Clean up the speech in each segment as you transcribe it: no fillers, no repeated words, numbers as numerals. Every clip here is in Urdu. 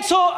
100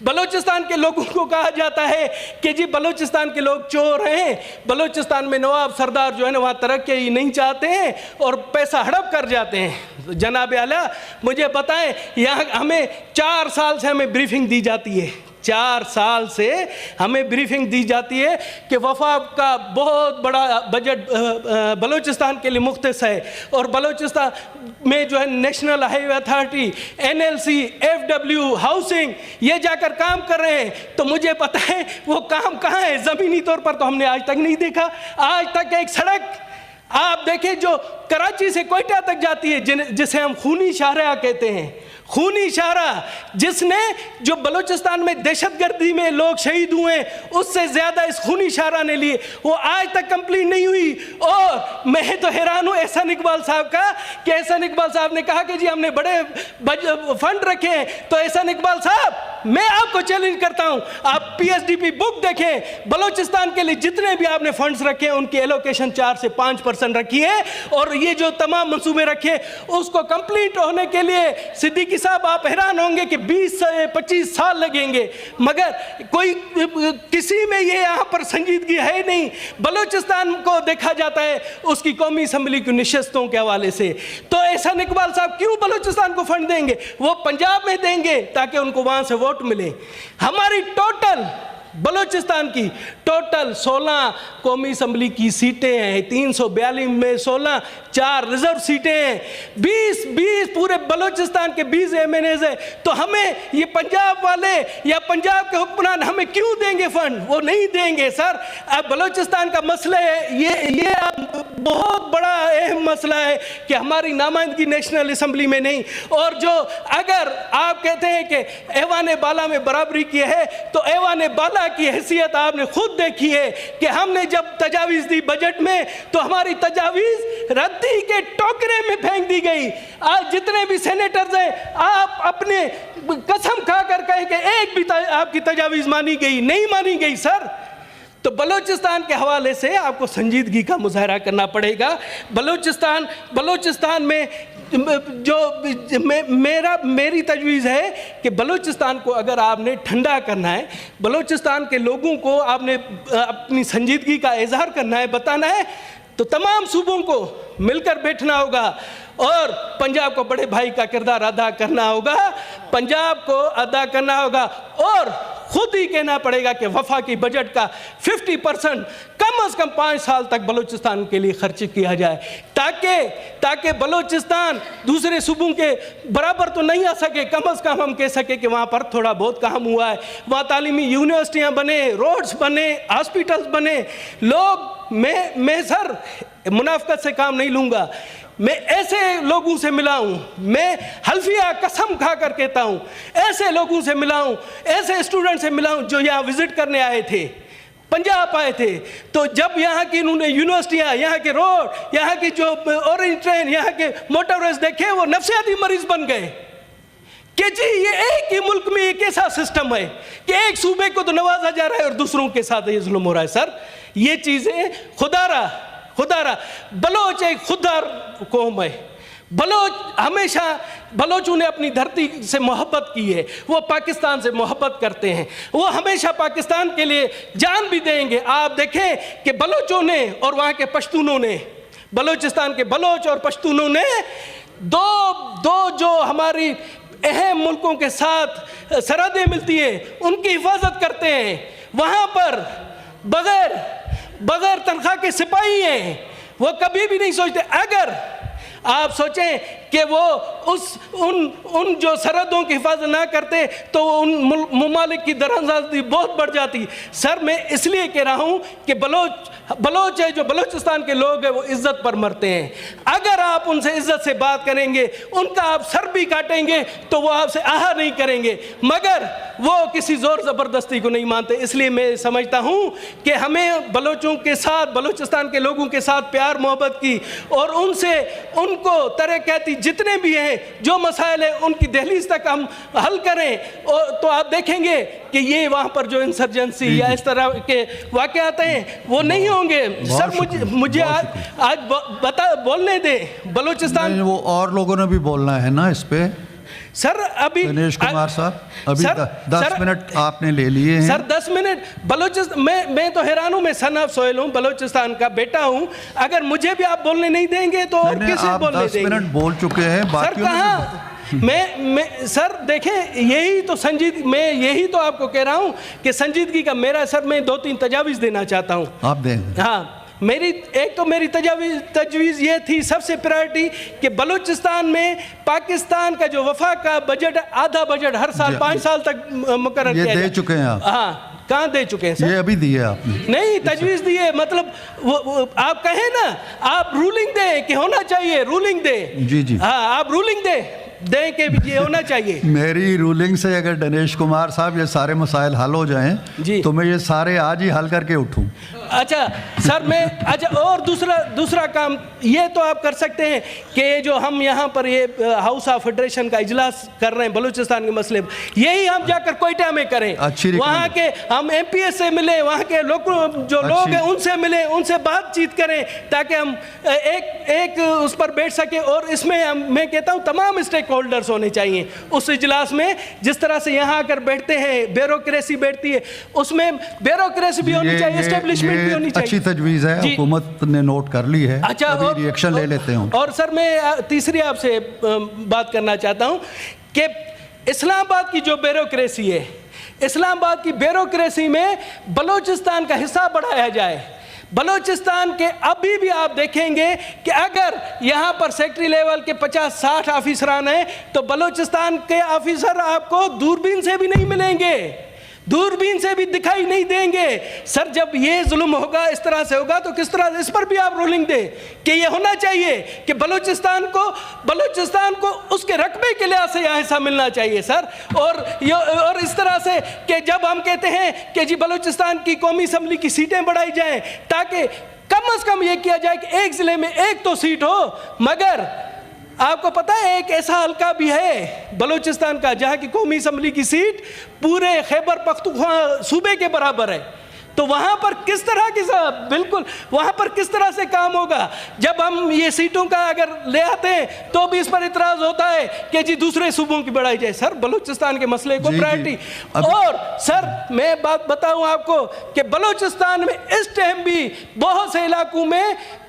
بلوچستان کے لوگوں کو کہا جاتا ہے کہ جی بلوچستان کے لوگ چور ہیں, بلوچستان میں نواب سردار جو ہے نا وہاں ترقی ہی نہیں چاہتے ہیں اور پیسہ ہڑپ کر جاتے ہیں. جناب اعلیٰ مجھے بتائیں, یہاں ہمیں 4 سال سے ہمیں بریفنگ دی جاتی ہے, 4 سال سے ہمیں بریفنگ دی جاتی ہے کہ وفاق کا بہت بڑا بجٹ بلوچستان کے لیے مختص ہے, اور بلوچستان میں جو ہے نیشنل ہائی وے اتھارٹی, NLC, FW, ہاؤسنگ یہ جا کر کام کر رہے ہیں. تو مجھے پتہ ہے وہ کام کہاں ہے, زمینی طور پر تو ہم نے آج تک نہیں دیکھا. آج تک ایک سڑک آپ دیکھیں جو کراچی سے کوئٹہ تک جاتی ہے, جسے ہم خونی شاہراہ کہتے ہیں, خونی شاہراہ, جس نے جو بلوچستان میں دہشت گردی میں لوگ شہید ہوئے اس سے زیادہ اس خونی شاہراہ نے لیے, وہ آج تک کمپلیٹ نہیں ہوئی. اور میں تو حیران ہوں احسان اقبال صاحب کا کہ احسان اقبال صاحب نے کہا کہ جی ہم نے بڑے فنڈ رکھے ہیں. تو احسان اقبال صاحب میں آپ کو چیلنج کرتا ہوں, آپ PSDP بک دیکھیں, بلوچستان کے لیے جتنے بھی آپ نے فنڈز رکھے ان کی ایلوکیشن 4 سے 5% رکھی ہے, اور یہ جو تمام منصوبے رکھے اس کو کمپلیٹ ہونے کے لیے صدیقی صاحب آپ حیران ہوں گے کہ 20 سے 25 سال لگیں گے, مگر کوئی کسی میں یہ یہاں پر سنجیدگی ہے نہیں. بلوچستان کو دیکھا جاتا ہے اس کی قومی اسمبلی کی نشستوں کے حوالے سے. تو احسان اقبال صاحب کیوں بلوچستان کو فنڈ دیں گے؟ وہ پنجاب میں دیں گے تاکہ ان کو وہاں سے ووٹ ملے. ہماری ٹوٹل بلوچستان کی ٹوٹل 16 قومی اسمبلی کی سیٹیں ہیں, 342 میں 16, 4 ریزرو سیٹیں ہیں, 20 پورے بلوچستان کے 20 MNAs ہیں. تو ہمیں یہ پنجاب والے یا پنجاب کے حکمران ہمیں کیوں دیں گے فنڈ؟ وہ نہیں دیں گے سر. اب بلوچستان کا مسئلہ ہے, یہ بہت بڑا اہم مسئلہ ہے کہ ہماری نمائندگی نیشنل اسمبلی میں نہیں. اور جو اگر آپ کہتے ہیں کہ ایوان بالا میں برابری کی ہے, تو ایوان بالا کی حیثیت آپ نے خود دیکھی ہے کہ ہم نے جب تجاویز دی بجٹ میں تو ہماری تجاویز ردی کے ٹوکرے میں پھینک دی گئی. آج جتنے بھی سینیٹرز ہیں آپ اپنے قسم کھا کر کہیں کہ ایک بھی آپ کی تجاویز مانی گئی نہیں, مانی گئی سر. تو بلوچستان کے حوالے سے آپ کو سنجیدگی کا مظاہرہ کرنا پڑے گا. بلوچستان میں جو میری تجویز ہے کہ بلوچستان کو اگر آپ نے ٹھنڈا کرنا ہے, بلوچستان کے لوگوں کو آپ نے اپنی سنجیدگی کا اظہار کرنا ہے, بتانا ہے, تو تمام صوبوں کو مل کر بیٹھنا ہوگا اور پنجاب کو بڑے بھائی کا کردار ادا کرنا ہوگا, پنجاب کو ادا کرنا ہوگا, اور خود ہی کہنا پڑے گا کہ وفاقی بجٹ کا 50% کم از کم 5 سال تک بلوچستان کے لیے خرچ کیا جائے, تاکہ بلوچستان دوسرے صوبوں کے برابر تو نہیں آ سکے, کم از کم ہم کہہ سکے کہ وہاں پر تھوڑا بہت کام ہوا ہے, وہاں تعلیمی یونیورسٹیاں بنے, روڈز بنے, ہاسپیٹلز بنے. میں سر منافقت سے کام نہیں لوں گا, میں ایسے لوگوں سے ملا ہوں, میں حلفیہ قسم کھا کر کہتا ہوں, ایسے لوگوں سے ملا ہوں, ایسے اسٹوڈنٹ سے ملا ہوں جو یہاں وزٹ کرنے آئے تھے, پنجاب آئے تھے. تو جب یہاں کی انہوں نے یونیورسٹیاں, یہاں کے روڈ, یہاں کی جو اورنج ٹرین, یہاں کے موٹر ویز دیکھے, وہ نفسیاتی مریض بن گئے کہ جی یہ ایک ہی ملک میں ایک ایسا سسٹم ہے کہ ایک صوبے کو تو نوازا جا رہا ہے اور دوسروں کے ساتھ یہ ظلم ہو رہا ہے. سر یہ چیزیں خدا را بلوچ ایک خوددار قوم ہے. ہمیشہ بلوچوں نے اپنی دھرتی سے محبت کی ہے, وہ پاکستان سے محبت کرتے ہیں, وہ ہمیشہ پاکستان کے لیے جان بھی دیں گے. آپ دیکھیں کہ بلوچوں نے اور وہاں کے پشتونوں نے, بلوچستان کے بلوچ اور پشتونوں نے دو جو ہماری اہم ملکوں کے ساتھ سرحدیں ملتی ہیں ان کی حفاظت کرتے ہیں. وہاں پر بغیر تنخواہ کے سپاہی ہیں, وہ کبھی بھی نہیں سوچتے. اگر آپ سوچیں کہ وہ ان جو سرحدوں کی حفاظت نہ کرتے تو ان ممالک کی درآمدی بہت بڑھ جاتی. سر میں اس لیے کہہ رہا ہوں کہ بلوچ ہے, جو بلوچستان کے لوگ ہیں وہ عزت پر مرتے ہیں. اگر آپ ان سے عزت سے بات کریں گے, ان کا آپ سر بھی کاٹیں گے تو وہ آپ سے آہا نہیں کریں گے, مگر وہ کسی زور زبردستی کو نہیں مانتے. اس لیے میں سمجھتا ہوں کہ ہمیں بلوچوں کے ساتھ, بلوچستان کے لوگوں کے ساتھ پیار محبت کی, اور ان کو ترقیاتی جتنے بھی ہیں جو مسائل ہیں ان کی دہلیز تک ہم حل کریں, تو آپ دیکھیں گے کہ یہ وہاں پر جو انسرجنسی یا اس طرح کے واقعات ہیں وہ نہیں ہوں گے. سر مجھے آج بولنے دیں, بلوچستان وہ اور لوگوں نے بھی بولنا ہے نا اس پہ, سر ابھی دنیش کمار صاحب ابھی سر 10 منٹ آپ نے لے لیے ہیں. سر 10 منٹ بلوچستان میں تو حیران ہوں. میں سن آف سوئل ہوں, بلوچستان کا بیٹا ہوں. اگر مجھے بھی آپ بولنے نہیں دیں گے تو اور کسے بولنے دیں گے؟ آپ 10 منٹ بول چکے ہیں. سر کہاں میں سر دیکھیں یہی تو میں یہی تو آپ کو کہہ رہا ہوں کہ سنجیدگی کا میرا سر میں 2-3 تجاویز دینا چاہتا ہوں. آپ دیں. ہاں میری تجویز یہ تھی سب سے پرائرٹی کہ بلوچستان میں پاکستان کا جو وفاق کا بجٹ آدھا بجٹ ہر سال 5 سال تک مقرر کیا یہ دے چکے ہیں آپ. ہاں کہاں دے چکے ہیں سر؟ یہ ابھی دیے آپ نے. نہیں تجویز دیے مطلب آپ کہیں نا آپ رولنگ دیں کہ ہونا چاہیے, رولنگ دیں. جی ہاں آپ رولنگ دیں کہ یہ ہونا چاہیے. میری رولنگ سے اگر دنیش کمار صاحب یہ سارے مسائل حل ہو جائیں تو میں یہ سارے آج ہی حل کر کے اٹھوں. اچھا سر اور دوسرا کام یہ تو آپ کر سکتے ہیں کہ جو ہم یہاں پر یہ ہاؤس آف فیڈریشن کا اجلاس کر رہے ہیں بلوچستان کے مسئلے یہی ہم جا کر کوئٹہ میں کریں. وہاں کے ہم ایم پی ایس سے ملیں, وہاں کے جو لوگ ہیں ان سے ملیں, ان سے بات چیت کریں تاکہ ہم ایک اس پر بیٹھ سکیں. اور اس میں میں کہتا ہوں تمام اسٹیک ہولڈرز ہونے چاہیے اس اجلاس میں. جس طرح سے یہاں آ کر بیٹھتے ہیں بیوروکریسی بیٹھتی ہے, اس میں بیوروکریسی بھی ہونی چاہیے, اسٹیبلشمنٹ بھی ہونی چاہیے. اچھی تجویز ہے, حکومت نے نوٹ کر لی ہے. اچھا ابھی ری ایکشن لے لیتے ہوں. اور سر میں تیسری آپ سے بات کرنا چاہتا ہوں کہ اسلام آباد کی جو بیوروکریسی ہے, اسلام آباد کی بیوروکریسی میں بلوچستان کا حصہ بڑھایا جائے. بلوچستان کے ابھی بھی آپ دیکھیں گے کہ اگر یہاں پر سیکٹری لیول کے 50-60 آفیسران ہیں تو بلوچستان کے آفیسر آپ کو دوربین سے بھی نہیں ملیں گے, دوربین سے بھی دکھائی نہیں دیں گے. سر جب یہ ظلم ہوگا, اس طرح سے ہوگا, تو کس طرح اس پر بھی آپ رولنگ دیں کہ یہ ہونا چاہیے کہ بلوچستان کو اس کے رقبے کے لحاظ سے یہاں حصہ ملنا چاہیے سر. اور اس طرح سے کہ جب ہم کہتے ہیں کہ جی بلوچستان کی قومی اسمبلی کی سیٹیں بڑھائی جائیں تاکہ کم از کم یہ کیا جائے کہ ایک ضلع میں ایک تو سیٹ ہو. مگر آپ کو پتہ ہے ایک ایسا حلقہ بھی ہے بلوچستان کا جہاں کی قومی اسمبلی کی سیٹ پورے خیبر پختونخوا صوبے کے برابر ہے. تو وہاں پر کس طرح کی بالکل وہاں پر کس طرح سے کام ہوگا؟ جب ہم یہ سیٹوں کا اگر لے آتے ہیں تو بھی اس پر اعتراض ہوتا ہے کہ جی دوسرے صوبوں کی بڑھائی جائے. سر بلوچستان کے مسئلے کو پرائرٹی. اور سر میں بات بتاؤں آپ کو کہ بلوچستان میں اس ٹائم بھی بہت سے علاقوں میں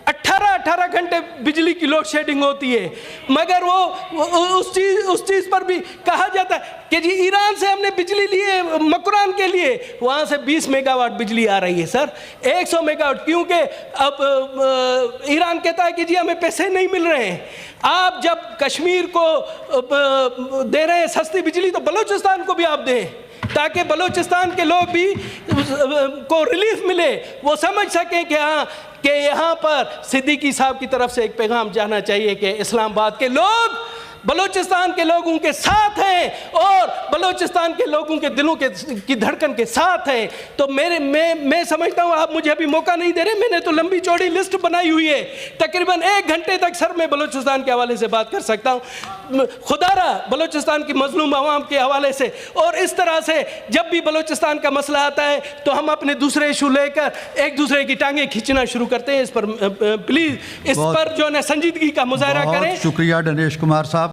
18 گھنٹے بجلی کی لوڈ شیڈنگ ہوتی ہے. مگر وہ اس چیز پر بھی کہا جاتا ہے کہ جی ایران سے ہم نے بجلی لی ہے مکران کے لیے, وہاں سے 20 میگا واٹ بجلی آ رہی ہے سر, 100 میگا واٹ, کیونکہ اب ایران کہتا ہے کہ جی ہمیں پیسے نہیں مل رہے ہیں. آپ جب کشمیر کو دے رہے ہیں سستی بجلی تو بلوچستان کو بھی آپ دیں تاکہ بلوچستان کے لوگ بھی کو ریلیف ملے, وہ سمجھ سکیں کہ ہاں کہ یہاں پر صدیقی صاحب کی طرف سے ایک پیغام جانا چاہیے کہ اسلام آباد کے لوگ بلوچستان کے لوگوں کے ساتھ ہیں اور بلوچستان کے لوگوں کے دلوں کی دھڑکن کے ساتھ ہیں. تو میں سمجھتا ہوں آپ مجھے ابھی موقع نہیں دے رہے. میں نے تو لمبی چوڑی لسٹ بنائی ہوئی ہے, تقریباً 1 گھنٹے تک سر میں بلوچستان کے حوالے سے بات کر سکتا ہوں, خدا را بلوچستان کی مظلوم عوام کے حوالے سے. اور اس طرح سے جب بھی بلوچستان کا مسئلہ آتا ہے تو ہم اپنے دوسرے ایشو لے کر ایک دوسرے کی ٹانگیں کھینچنا شروع کرتے ہیں. اس پر پلیز اس پر جو ہے سنجیدگی کا مظاہرہ کریں. شکریہ دنیش کمار صاحب.